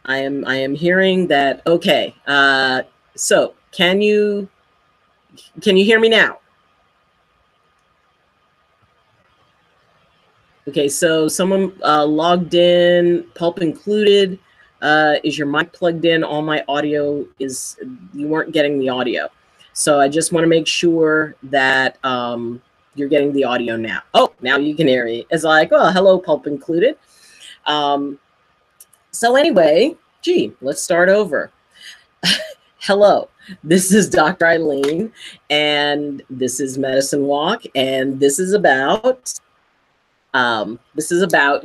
I am hearing that. Okay. So can you hear me now? Okay, so someone logged in, Pulp included. Is your mic plugged in? All my audio is, you weren't getting the audio. So I just want to make sure that you're getting the audio now. Oh, now you can hear me. It's like, oh, hello, Pulp included. Um, so anyway, gee, let's start over. Hello, this is Dr. Eileen, and this is Medicine Walk, and this is about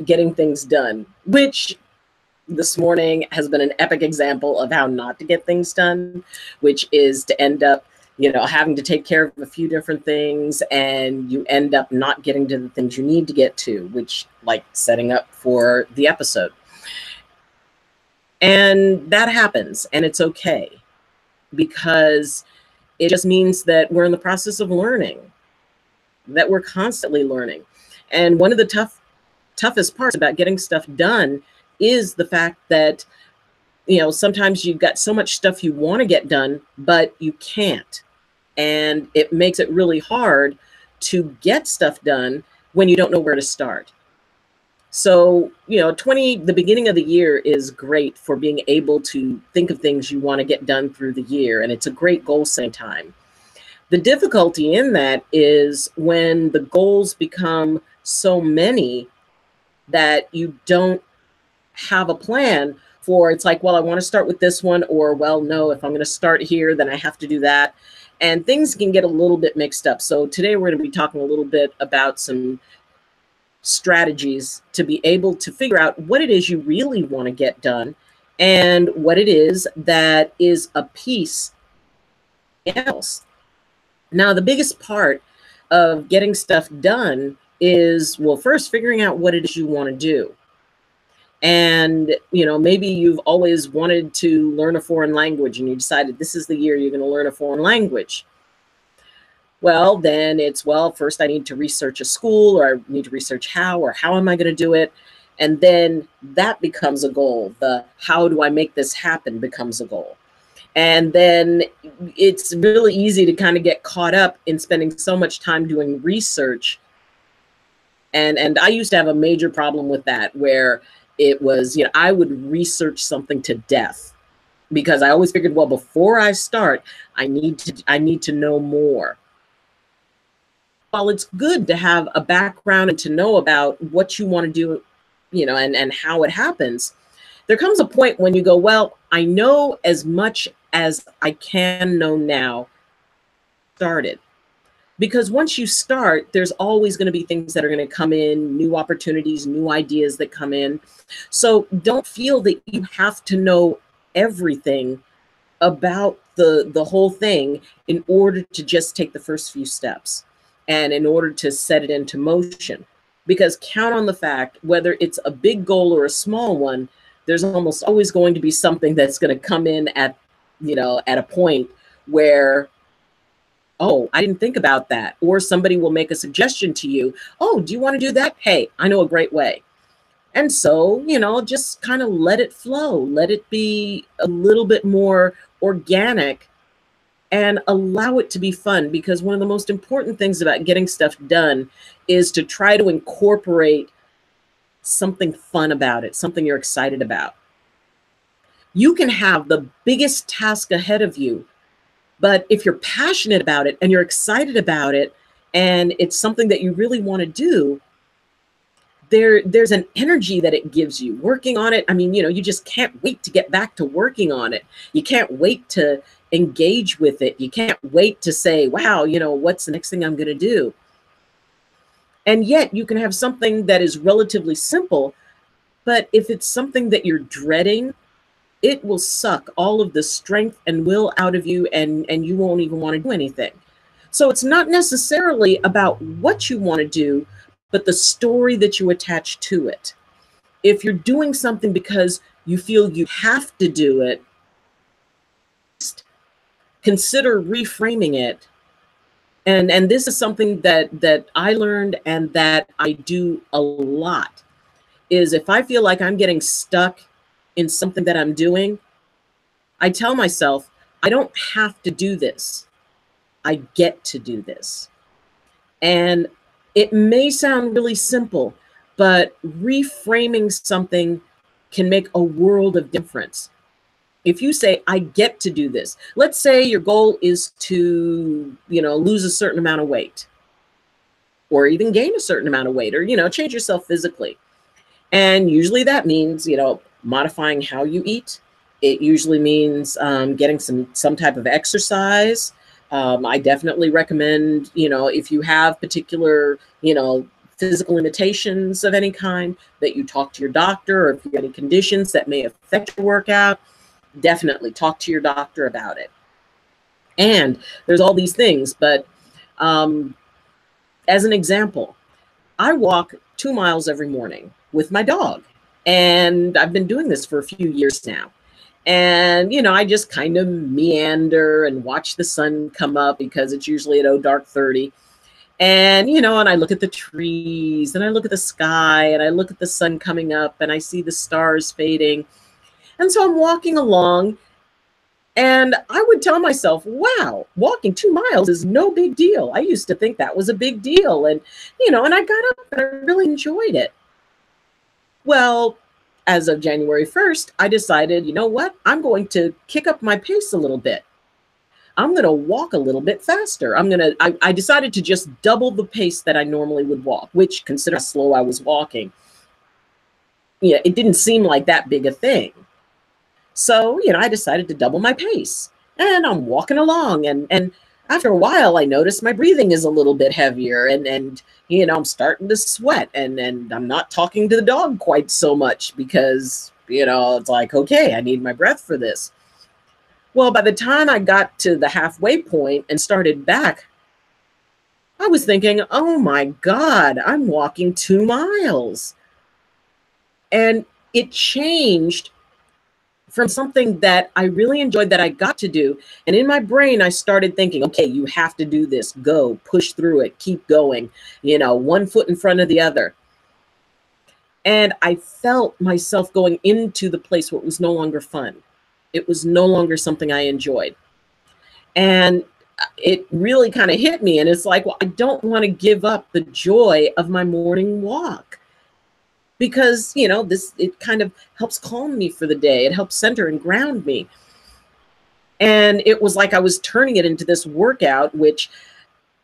getting things done, which this morning has been an epic example of how not to get things done, which is to end up, having to take care of a few different things, and you end up not getting to the things you need to get to, which, like setting up for the episode. And that happens, and it's okay, because it just means that we're in the process of learning, that we're constantly learning. And one of the toughest parts about getting stuff done is the fact that, sometimes you've got so much stuff you want to get done, but you can't. And it makes it really hard to get stuff done when you don't know where to start. So, the beginning of the year is great for being able to think of things you want to get done through the year. And it's a great goal setting time. The difficulty in that is when the goals become so many that you don't have a plan for. It's like, well, I want to start with this one, or, well, no, if I'm going to start here, then I have to do that. And things can get a little bit mixed up. So today we're going to be talking a little bit about some strategies to be able to figure out what it is you really want to get done and what it is that is a piece else. Now, the biggest part of getting stuff done is, well, first figuring out what it is you want to do. And, maybe you've always wanted to learn a foreign language and you decided this is the year you're going to learn a foreign language. Well, then it's, well, first I need to research a school, or I need to research how am I going to do it? And then that becomes a goal. The how do I make this happen becomes a goal. And then it's really easy to kind of get caught up in spending so much time doing research. And I used to have a major problem with that, where it was, I would research something to death, because I always figured, well, before I start, I need to know more. While it's good to have a background and to know about what you want to do, and how it happens, there comes a point when you go, well, I know as much as I can know now. Started. Because once you start, there's always going to be things that are going to come in, new opportunities, new ideas that come in. So don't feel that you have to know everything about the whole thing in order to just take the first few steps and in order to set it into motion. Because count on the fact, whether it's a big goal or a small one, there's almost always going to be something that's going to come in at a point where, oh, I didn't think about that. Or somebody will make a suggestion to you. Oh, do you want to do that? Hey, I know a great way. And so, just kind of let it flow. Let it be a little bit more organic and allow it to be fun. Because one of the most important things about getting stuff done is to try to incorporate something fun about it, something you're excited about. You can have the biggest task ahead of you, but if you're passionate about it and you're excited about it, and it's something that you really want to do, there's an energy that it gives you working on it. I mean, you just can't wait to get back to working on it. You can't wait to engage with it. You can't wait to say, wow, what's the next thing I'm going to do? And yet you can have something that is relatively simple, but if it's something that you're dreading, it will suck all of the strength and will out of you, and you won't even want to do anything. So it's not necessarily about what you want to do, but the story that you attach to it. If you're doing something because you feel you have to do it, consider reframing it. And this is something that I learned and that I do a lot, is if I feel like I'm getting stuck in something that I'm doing, I tell myself, I don't have to do this. I get to do this. And it may sound really simple, but reframing something can make a world of difference. If you say, I get to do this, let's say your goal is to, lose a certain amount of weight, or even gain a certain amount of weight, or, change yourself physically. And usually that means, modifying how you eat. It usually means getting some type of exercise. I definitely recommend, if you have particular, physical limitations of any kind, that you talk to your doctor, or if you have any conditions that may affect your workout, definitely talk to your doctor about it. And there's all these things, but as an example, I walk 2 miles every morning with my dog. And I've been doing this for a few years now. And, I just kind of meander and watch the sun come up, because it's usually at dark 30. And, and I look at the trees, and I look at the sky, and I look at the sun coming up, and I see the stars fading. And so I'm walking along, and I would tell myself, wow, walking 2 miles is no big deal. I used to think that was a big deal. And, and I got up and I really enjoyed it. Well, as of January 1st, I decided, you know what? I'm going to kick up my pace a little bit. I'm going to walk a little bit faster. I decided to just double the pace that I normally would walk, which, consider how slow I was walking, it didn't seem like that big a thing. So, I decided to double my pace, and I'm walking along, and after a while, I noticed my breathing is a little bit heavier, and I'm starting to sweat, and I'm not talking to the dog quite so much, because, it's like, okay, I need my breath for this. Well, by the time I got to the halfway point and started back, I was thinking, oh my God, I'm walking 2 miles. And it changed from something that I really enjoyed, that I got to do. And in my brain, I started thinking, okay, you have to do this. Go, push through it, keep going, 1 foot in front of the other. And I felt myself going into the place where it was no longer fun. It was no longer something I enjoyed. And it really kind of hit me. And it's like, well, I don't want to give up the joy of my morning walk, because, it kind of helps calm me for the day. It helps center and ground me. And it was like I was turning it into this workout, which,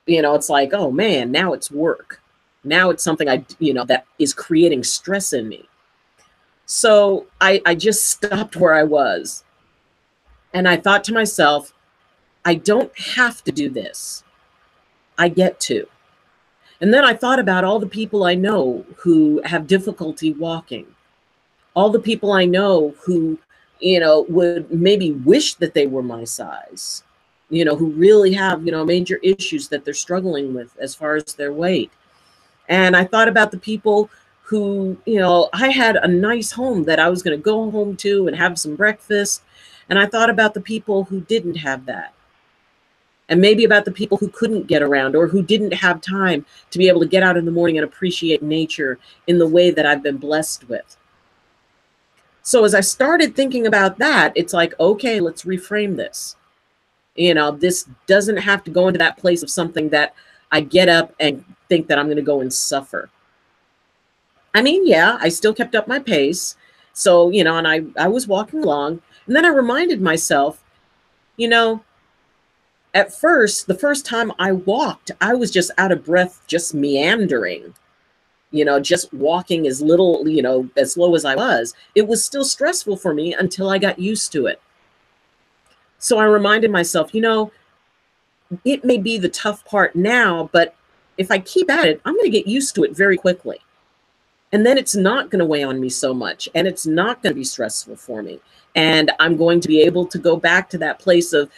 it's like, oh man, now it's work. Now it's something that is creating stress in me. So I just stopped where I was. And I thought to myself, I don't have to do this. I get to. And then I thought about all the people I know who have difficulty walking, all the people I know who, would maybe wish that they were my size, who really have, major issues that they're struggling with as far as their weight. And I thought about the people who, I had a nice home that I was going to go home to and have some breakfast. And I thought about the people who didn't have that. And maybe about the people who couldn't get around, or who didn't have time to be able to get out in the morning and appreciate nature in the way that I've been blessed with. So as I started thinking about that, it's like, okay, let's reframe this. This doesn't have to go into that place of something that I get up and think that I'm going to go and suffer. I mean, yeah, I still kept up my pace. So, and I was walking along, and then I reminded myself, at first, the first time I walked, I was just out of breath, just meandering, just walking as little, as slow as I was. It was still stressful for me until I got used to it. So I reminded myself, it may be the tough part now, but if I keep at it, I'm going to get used to it very quickly. And then it's not going to weigh on me so much, and it's not going to be stressful for me. And I'm going to be able to go back to that place of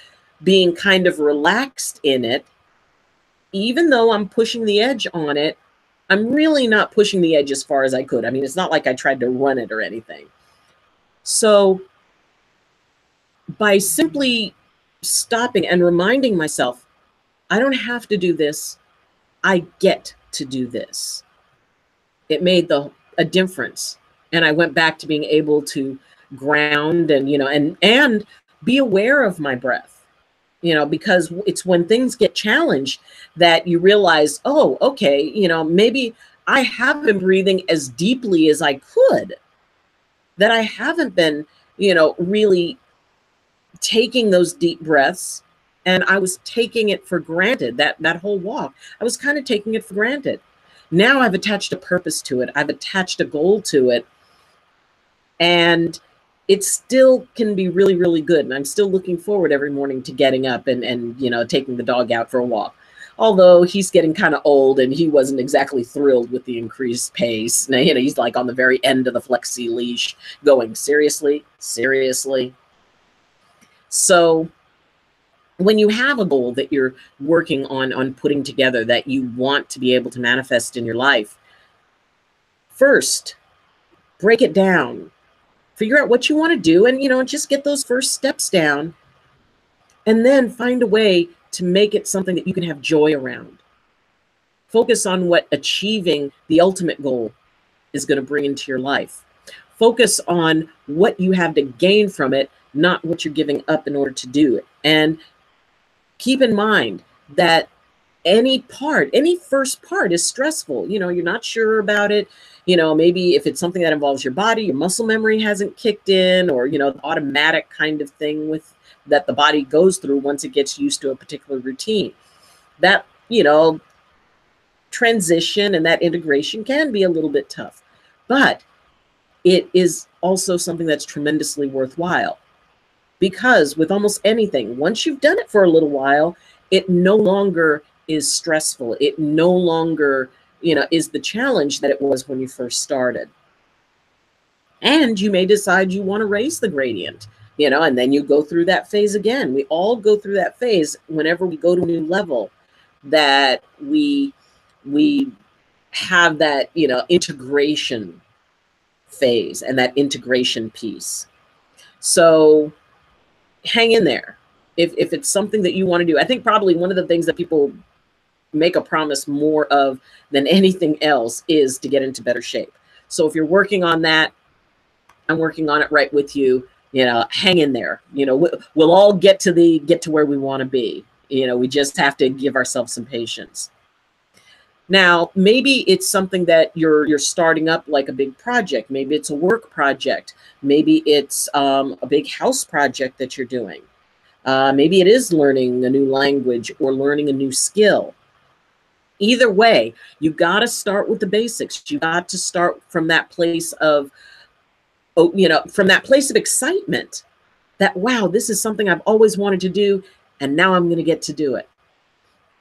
being kind of relaxed in it. Even though I'm pushing the edge on it, I'm really not pushing the edge as far as I could. I mean, it's not like I tried to run it or anything. So by simply stopping and reminding myself, I don't have to do this, I get to do this, it made a difference. And I went back to being able to ground and, and be aware of my breath, because it's when things get challenged that you realize, oh, okay, maybe I haven't been breathing as deeply as I could, that I haven't been, really taking those deep breaths. And I was taking it for granted. That whole walk, I was kind of taking it for granted. Now I've attached a purpose to it. I've attached a goal to it. And it still can be really, really good. And I'm still looking forward every morning to getting up and taking the dog out for a walk. Although he's getting kind of old and he wasn't exactly thrilled with the increased pace. Now, he's like on the very end of the flexi leash going, seriously, seriously. So when you have a goal that you're working on putting together that you want to be able to manifest in your life, first, break it down. Figure out what you want to do and, just get those first steps down. And then find a way to make it something that you can have joy around. Focus on what achieving the ultimate goal is going to bring into your life. Focus on what you have to gain from it, not what you're giving up in order to do it. And keep in mind that any first part is stressful. You're not sure about it. Maybe if it's something that involves your body, your muscle memory hasn't kicked in, or, the automatic kind of thing that the body goes through once it gets used to a particular routine. That, transition and that integration can be a little bit tough, but it is also something that's tremendously worthwhile. Because with almost anything, once you've done it for a little while, it no longer is stressful. It no longer, is the challenge that it was when you first started. And you may decide you want to raise the gradient, and then you go through that phase again. We all go through that phase whenever we go to a new level, that we have that, integration phase and that integration piece. So hang in there. If it's something that you want to do. I think probably one of the things that people make a promise more of than anything else is to get into better shape. So if you're working on that, I'm working on it right with you. Hang in there. We'll all get to where we want to be. We just have to give ourselves some patience. Now, maybe it's something that you're starting up, like a big project. Maybe it's a work project. Maybe it's a big house project that you're doing. Maybe it is learning a new language or learning a new skill. Either way, you got to start with the basics. You got to start from that place of, from that place of excitement that, wow, this is something I've always wanted to do, and now I'm going to get to do it.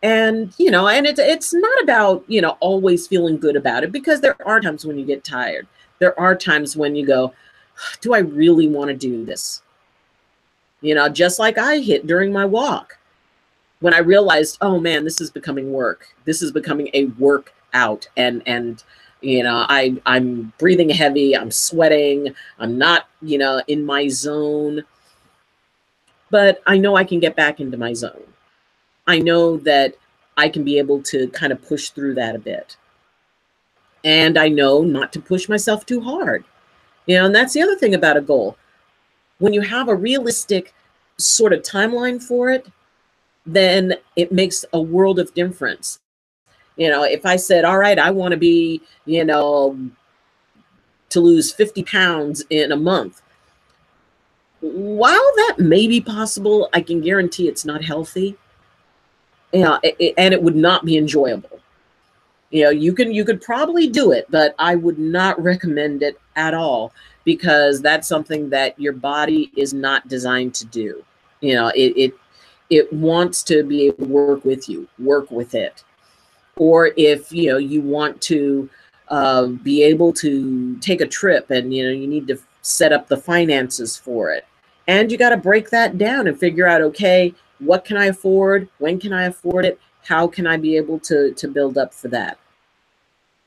And, and it's not about, always feeling good about it, because there are times when you get tired. There are times when you go, do I really want to do this? Just like I hit during my walk, when I realized, oh man, this is becoming work. This is becoming a workout. And I'm breathing heavy. I'm sweating. I'm not, in my zone. But I know I can get back into my zone. I know that I can be able to kind of push through that a bit. And I know not to push myself too hard. And that's the other thing about a goal. When you have a realistic sort of timeline for it, then it makes a world of difference. If I said, all right, I want to be, to lose 50 pounds in a month. While that may be possible, I can guarantee it's not healthy. And it would not be enjoyable. You could probably do it, but I would not recommend it at all, because that's something that your body is not designed to do. It wants to be able to work with you, work with it. Or if, you want to be able to take a trip and, you need to set up the finances for it. And you got to break that down and figure out, okay, what can I afford? When can I afford it? How can I be able to build up for that?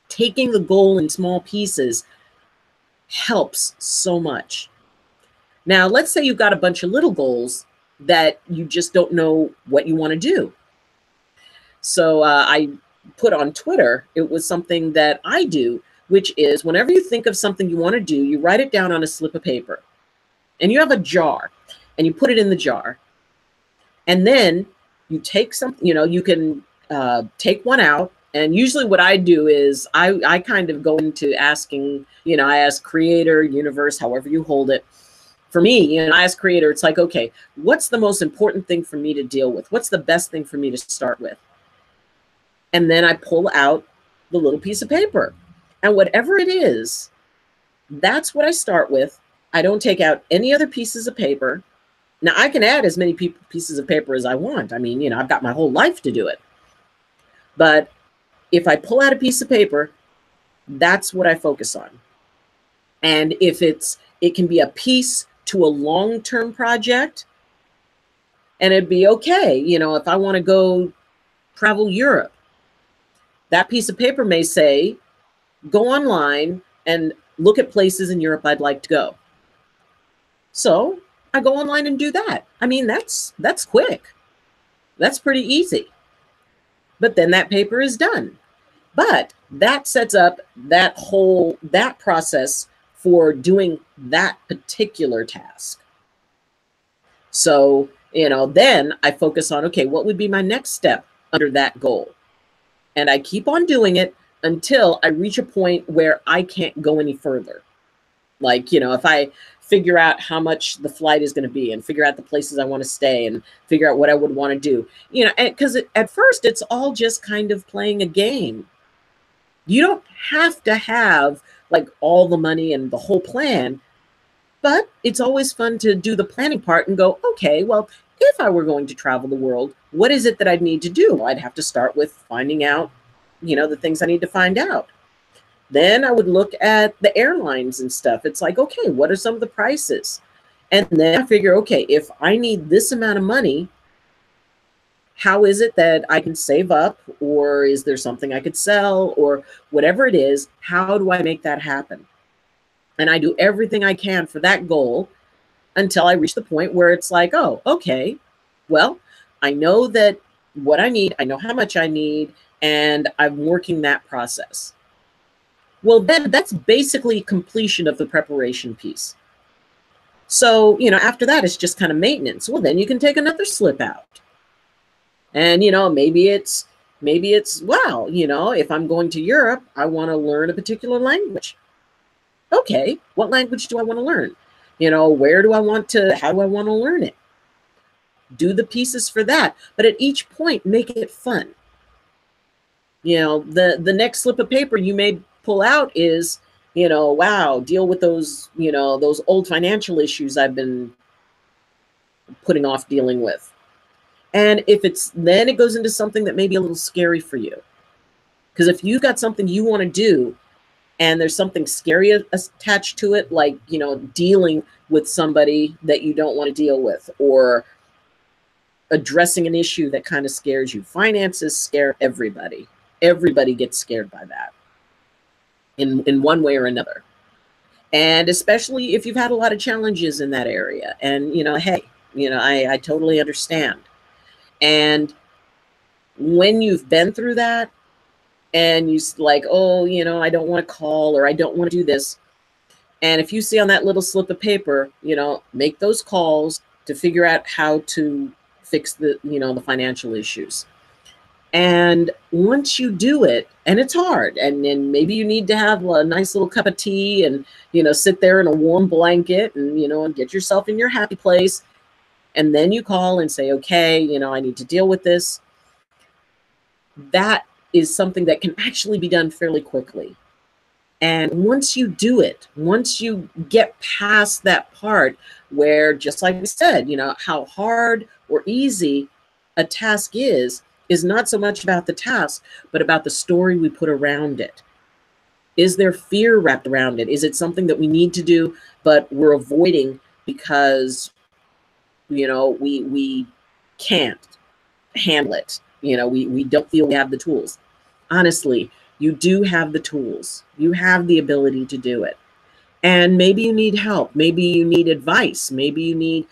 Taking the goal in small pieces helps so much. Now, let's say you've got a bunch of little goals that you just don't know what you want to do. So I put on Twitter, it was something that I do, which is whenever you think of something you want to do, you write it down on a slip of paper. and you have a jar and you put it in the jar, and then you take some, you can take one out. And usually what I do is I kind of go into asking, I ask creator, universe, however you hold it. For me, I ask creator, it's like, okay, what's the most important thing for me to deal with? What's the best thing for me to start with? And then I pull out the little piece of paper. And whatever it is, that's what I start with. I don't take out any other pieces of paper. Now, I can add as many pieces of paper as I want. I mean, I've got my whole life to do it. But if I pull out a piece of paper, that's what I focus on. And if it can be a piece to a long-term project, and it'd be okay, if I want to go travel Europe, that piece of paper may say, go online and look at places in Europe I'd like to go. So I go online and do that. I mean, that's quick. That's pretty easy. But then that paper is done. But that sets up that process for doing that particular task. So, then I focus on, okay, what would be my next step under that goal? And I keep on doing it until I reach a point where I can't go any further. Like, if I figure out how much the flight is going to be and figure out the places I want to stay and figure out what I would want to do, because at first it's all just kind of playing a game. You don't have to have like all the money and the whole plan, but it's always fun to do the planning part and go, okay, well, if I were going to travel the world, what is it that I'd need to do? I'd have to start with finding out, the things I need to find out. Then I would look at the airlines and stuff. It's like, okay, what are some of the prices? And then I figure, okay, if I need this amount of money, how is it that I can save up? Or is there something I could sell? Or whatever it is, how do I make that happen? And I do everything I can for that goal until I reach the point where it's like, oh, okay, well, I know that what I need, I know how much I need, and I'm working that process. Well, then that's basically completion of the preparation piece. So, after that, it's just kind of maintenance. Well, then you can take another slip out. And, maybe it's, wow, if I'm going to Europe, I want to learn a particular language. Okay, what language do I want to learn? Where do I want to, how do I want to learn it? Do the pieces for that. But at each point, make it fun. The next slip of paper you may pull out is, wow, deal with those, those old financial issues I've been putting off dealing with. And if then it goes into something that may be a little scary for you. Because if you've got something you want to do and there's something scary attached to it, like, dealing with somebody that you don't want to deal with, or addressing an issue that kind of scares you. Finances scare everybody. Everybody gets scared by that in one way or another. And especially if you've had a lot of challenges in that area. And, hey, I totally understand. And when you've been through that and you like, oh, I don't want to call, or I don't want to do this. And if you see on that little slip of paper, make those calls to figure out how to fix the, the financial issues. And once you do it, and it's hard, and then maybe you need to have a nice little cup of tea and, sit there in a warm blanket and, and get yourself in your happy place. And then you call and say, okay, I need to deal with this. That is something that can actually be done fairly quickly. And once you do it, once you get past that part where, just like we said, how hard or easy a task is not so much about the task, but about the story we put around it. Is there fear wrapped around it? Is it something that we need to do, but we're avoiding because, we can't handle it? We don't feel we have the tools. Honestly, you do have the tools. You have the ability to do it. And maybe you need help. Maybe you need advice. Maybe you need,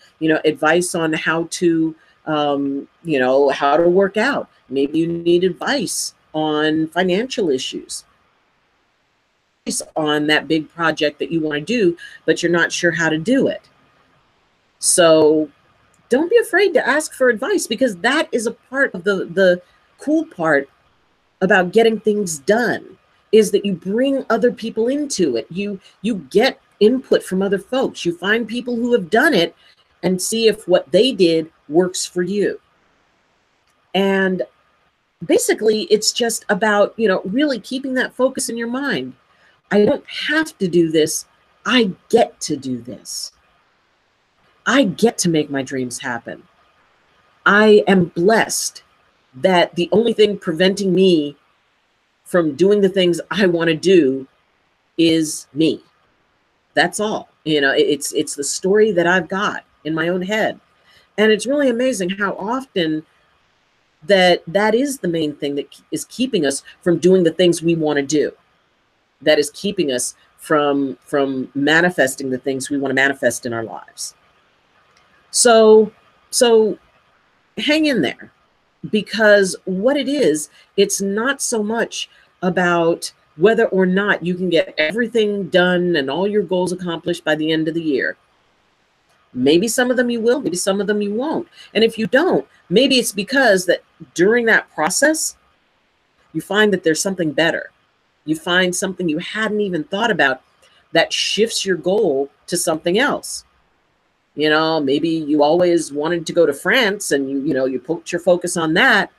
advice on how to, how to work out. Maybe you need advice on financial issues, on that big project that you want to do, but you're not sure how to do it. So don't be afraid to ask for advice, because that is a part of the cool part about getting things done, is that you bring other people into it. You get input from other folks. You find people who have done it and see if what they did works for you. And basically it's just about, really keeping that focus in your mind. I don't have to do this. I get to do this. I get to make my dreams happen. I am blessed that the only thing preventing me from doing the things I want to do is me. That's all. It's the story that I've got in my own head. And it's really amazing how often that is the main thing that is keeping us from doing the things we want to do. That is keeping us from manifesting the things we want to manifest in our lives. So hang in there, because what it is, it's not so much about whether or not you can get everything done and all your goals accomplished by the end of the year. Maybe some of them you will, maybe some of them you won't. And if you don't, maybe it's because that during that process, you find that there's something better. You find something you hadn't even thought about that shifts your goal to something else. Maybe you always wanted to go to France, and you put your focus on that.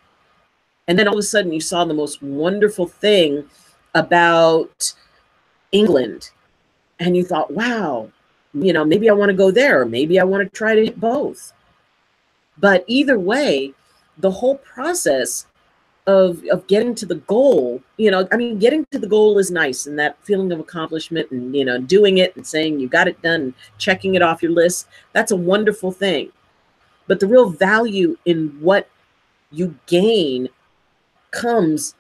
And then all of a sudden you saw the most wonderful thing about England. And you thought, wow, maybe I want to go there, or maybe I want to try to hit both. But either way, the whole process of getting to the goal, getting to the goal is nice, and that feeling of accomplishment, and, doing it and saying you got it done, and checking it off your list, that's a wonderful thing. But the real value in what you gain comes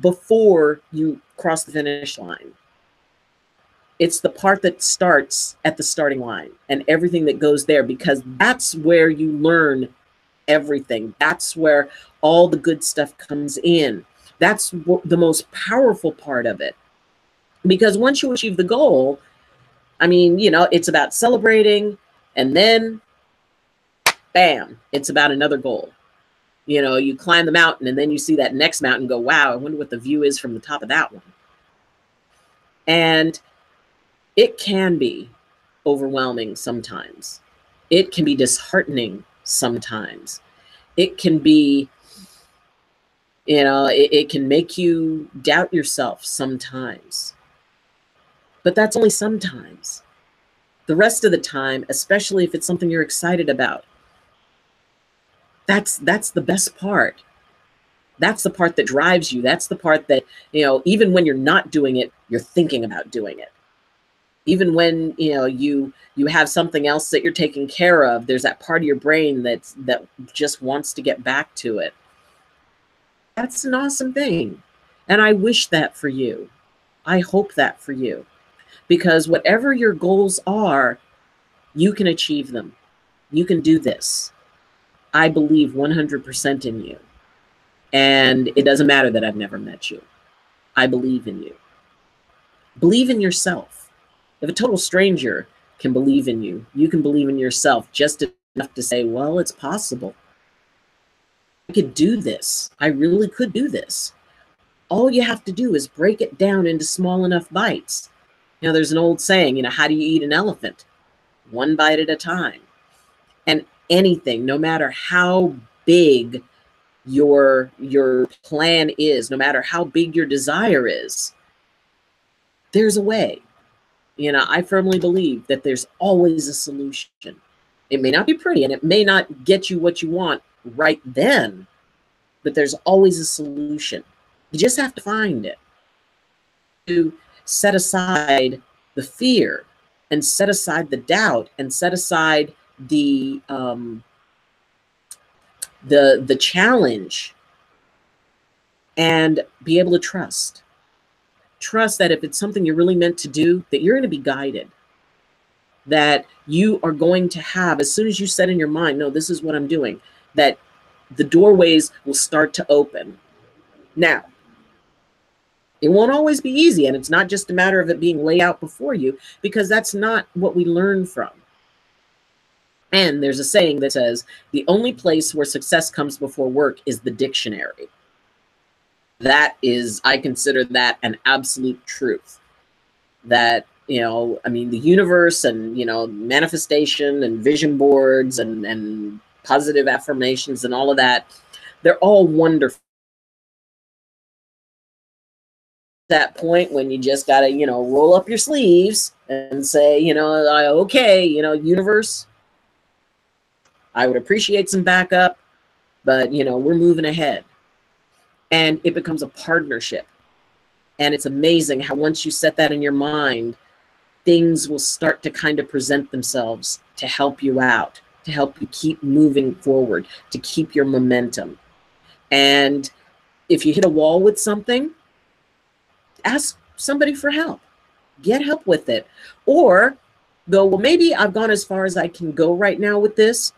before you cross the finish line. It's the part that starts at the starting line and everything that goes there, because that's where you learn everything. That's where all the good stuff comes in. That's the most powerful part of it. Because once you achieve the goal, it's about celebrating, and then bam, it's about another goal. You climb the mountain, and then you see that next mountain, go, wow, I wonder what the view is from the top of that one. And it can be overwhelming sometimes. It can be disheartening sometimes. It can be, it can make you doubt yourself sometimes. But that's only sometimes. The rest of the time, especially if it's something you're excited about, that's the best part. That's the part that drives you. That's the part that, even when you're not doing it, you're thinking about doing it. Even when, you have something else that you're taking care of, there's that part of your brain that just wants to get back to it. That's an awesome thing. And I wish that for you. I hope that for you. Because whatever your goals are, you can achieve them. You can do this. I believe 100% in you. And it doesn't matter that I've never met you. I believe in you. Believe in yourself. If a total stranger can believe in you, you can believe in yourself just enough to say, well, it's possible. I could do this. I really could do this. All you have to do is break it down into small enough bites. There's an old saying, how do you eat an elephant? One bite at a time. And anything, no matter how big your plan is, no matter how big your desire is, there's a way. I firmly believe that there's always a solution. It may not be pretty, and it may not get you what you want right then, but there's always a solution. You just have to find it. To set aside the fear, and set aside the doubt, and set aside the challenge, and be able to trust. Trust that if it's something you're really meant to do, that you're going to be guided. That you are going to have, as soon as you set in your mind, no, this is what I'm doing, that the doorways will start to open. Now, it won't always be easy, and it's not just a matter of it being laid out before you, because that's not what we learn from. And there's a saying that says, the only place where success comes before work is the dictionary. That is, I consider that an absolute truth. That, I mean, the universe and, manifestation and vision boards and positive affirmations and all of that, they're all wonderful. That point when you just got to, roll up your sleeves and say, okay, universe, I would appreciate some backup, but, we're moving ahead. And it becomes a partnership. And it's amazing how once you set that in your mind, things will start to kind of present themselves to help you out, to help you keep moving forward, to keep your momentum. And if you hit a wall with something, ask somebody for help. Get help with it. Or go, well, maybe I've gone as far as I can go right now with this.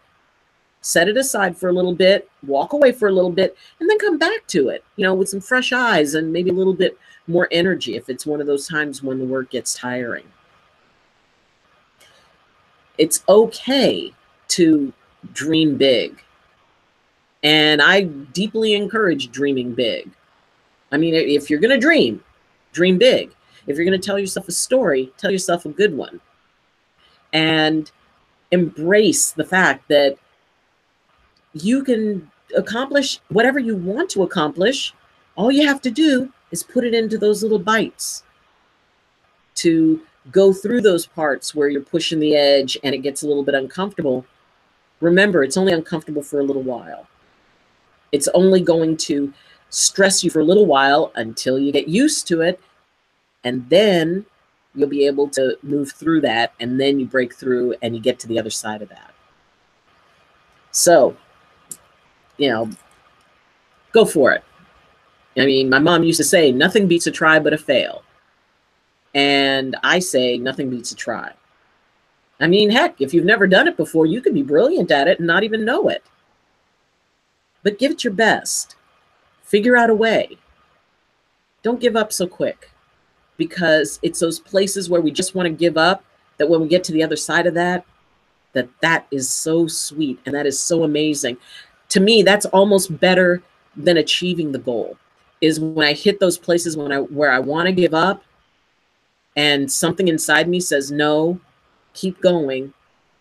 Set it aside for a little bit, walk away for a little bit, and then come back to it, with some fresh eyes and maybe a little bit more energy if it's one of those times when the work gets tiring. It's okay to dream big. And I deeply encourage dreaming big. I mean, if you're going to dream big. If you're going to tell yourself a story, tell yourself a good one. And embrace the fact that you can accomplish whatever you want to accomplish. All you have to do is put it into those little bites, to go through those parts where you're pushing the edge and it gets a little bit uncomfortable. Remember, it's only uncomfortable for a little while. It's only going to stress you for a little while until you get used to it. And then you'll be able to move through that. And then you break through and you get to the other side of that. So, go for it. I mean, my mom used to say, nothing beats a try but a fail. And I say, nothing beats a try. I mean, heck, if you've never done it before, you could be brilliant at it and not even know it. But give it your best. Figure out a way. Don't give up so quick, because it's those places where we just want to give up that when we get to the other side of that is so sweet and that is so amazing. To me, that's almost better than achieving the goal, is when I hit those places where I want to give up and something inside me says, no, keep going.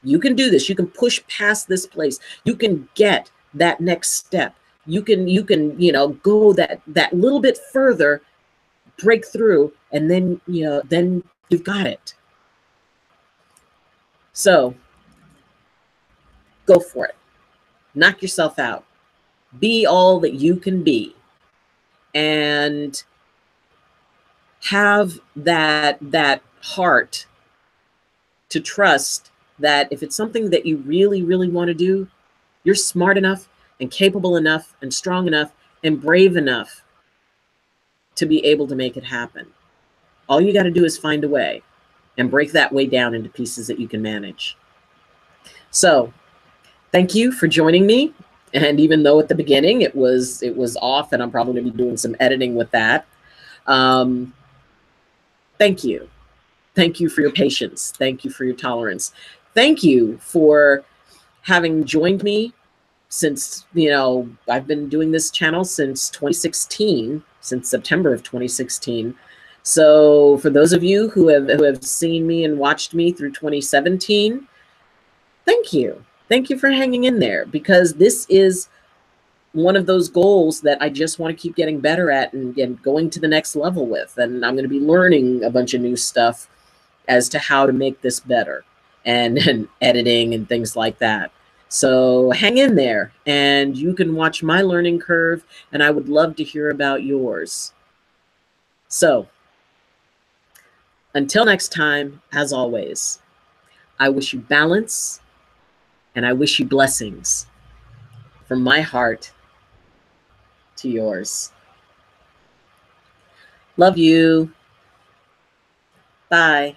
You can do this. You can push past this place. You can get that next step. You can, go that little bit further, break through, and then, then you've got it. So go for it. Knock yourself out. Be all that you can be. And have that heart to trust that if it's something that you really, really want to do, you're smart enough and capable enough and strong enough and brave enough to be able to make it happen. All you got to do is find a way and break that way down into pieces that you can manage. So thank you for joining me. And even though at the beginning it was off, and I'm probably going to be doing some editing with that, thank you. Thank you for your patience. Thank you for your tolerance. Thank you for having joined me since, I've been doing this channel since 2016, since September of 2016. So for those of you who have seen me and watched me through 2017, thank you. Thank you for hanging in there, because this is one of those goals that I just want to keep getting better at and going to the next level with. And I'm going to be learning a bunch of new stuff as to how to make this better and editing and things like that. So hang in there and you can watch my learning curve, and I would love to hear about yours. So until next time, as always, I wish you balance and I wish you blessings from my heart to yours. Love you. Bye.